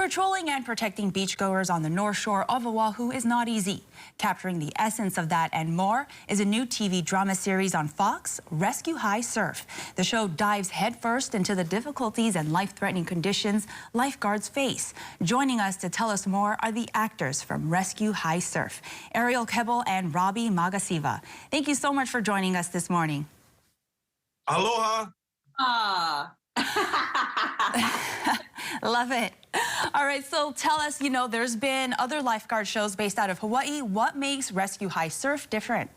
Patrolling and protecting beachgoers on the North Shore of Oahu is not easy. Capturing the essence of that and more is a new TV drama series on Fox, Rescue High Surf. The show dives headfirst into the difficulties and life-threatening conditions lifeguards face. Joining us to tell us more are the actors from Rescue High Surf, Ariel Kebble and Robbie Magasiva. Thank you so much for joining us this morning. Aloha. Love it. All right, so tell us, there's been other lifeguard shows based out of Hawaii. What makes Rescue High Surf different?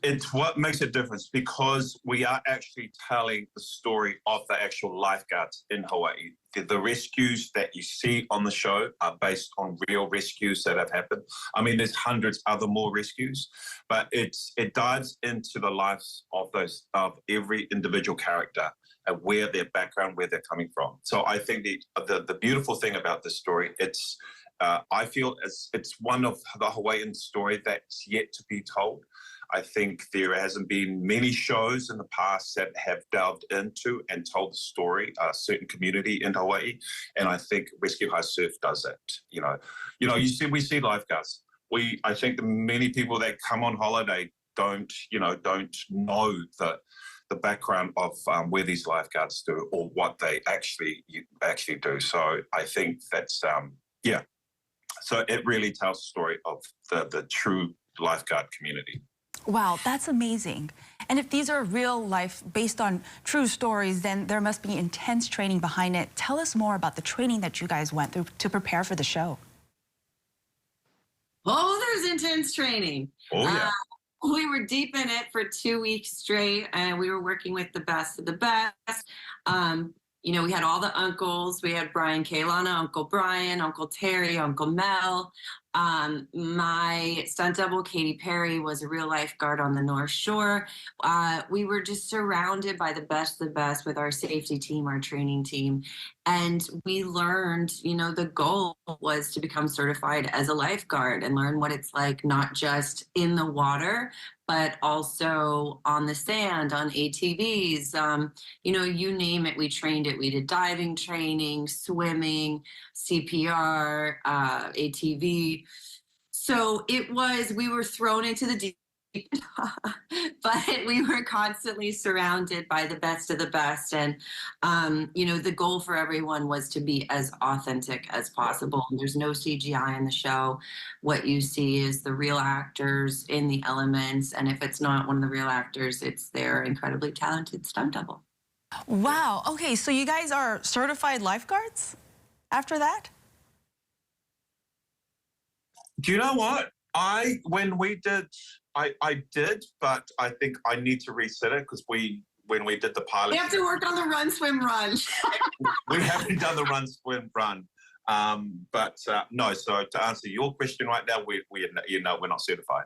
It's what makes a difference because we are actually telling the story of the actual lifeguards in Hawaii. The rescues that you see on the show are based on real rescues that have happened. I mean, there's hundreds other more rescues, but it dives into the lives of every individual character and where their background, where they're coming from. So I think the beautiful thing about this story, I feel it's one of the Hawaiian story that's yet to be told. I think there hasn't been many shows in the past that have delved into and told the story, a certain community in Hawaii, and I think Rescue High Surf does it. We see lifeguards. I think many people that come on holiday don't know the background of where these lifeguards do or what they actually do. So I think that's So it really tells the story of the true lifeguard community. Wow, that's amazing. And if these are real life, based on true stories, then there must be intense training behind it. Tell us more about the training that you guys went through to prepare for the show. Oh, there's intense training. Oh, yeah. We were deep in it for 2 weeks straight, and we were working with the best of the best. We had all the uncles. We had Brian Kailana, Uncle Brian, Uncle Terry, Uncle Mel. My stunt double, Katy Perry, was a real lifeguard on the North Shore. We were just surrounded by the best of the best with our safety team, our training team. And we learned, the goal was to become certified as a lifeguard and learn what it's like, not just in the water, but also on the sand, on ATVs, you name it, we trained it. We did diving training, swimming, CPR, ATV. So we were thrown into the deep, but we were constantly surrounded by the best of the best. And, the goal for everyone was to be as authentic as possible. There's no CGI in the show. What you see is the real actors in the elements. And if it's not one of the real actors, it's their incredibly talented stunt double. Wow. Okay, so you guys are certified lifeguards after that? Do you know what? I did, but I think I need to reset it because when we did the pilot, we have to work on the run, swim, run. We haven't done the run, swim, run. No. So to answer your question right now, we're not certified.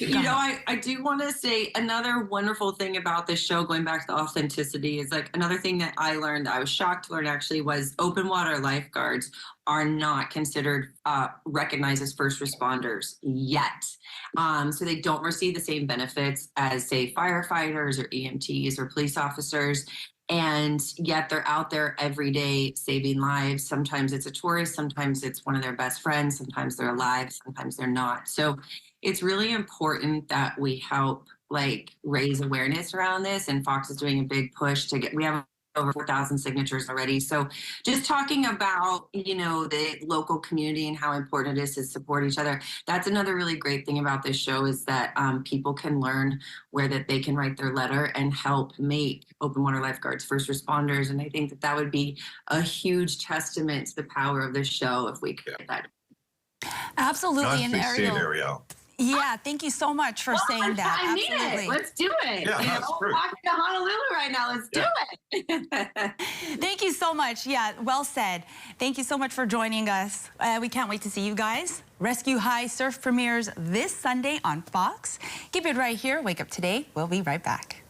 I do want to say another wonderful thing about this show, going back to the authenticity, is like another thing that I learned, I was shocked to learn actually, was open water lifeguards are not considered recognized as first responders yet. So they don't receive the same benefits as, say, firefighters or EMTs or police officers. And yet they're out there every day saving lives. Sometimes it's a tourist, sometimes it's one of their best friends, sometimes they're alive, sometimes they're not. So it's really important that we help raise awareness around this. And Fox is doing a big push we have over 4,000 signatures already. So just talking about, the local community and how important it is to support each other. That's another really great thing about this show, is that people can learn where that they can write their letter and help make open water lifeguards first responders. And I think that would be a huge testament to the power of this show if we could get that. Absolutely. Nice to see it, Ariel. Yeah, thank you so much for saying that. I mean it. Let's do it. Yeah, that's true. We're walking to Honolulu right now. Let's do it. Thank you so much. Yeah, well said. Thank you so much for joining us. We can't wait to see you guys. Rescue High Surf premieres this Sunday on Fox. Keep it right here. Wake Up Today. We'll be right back.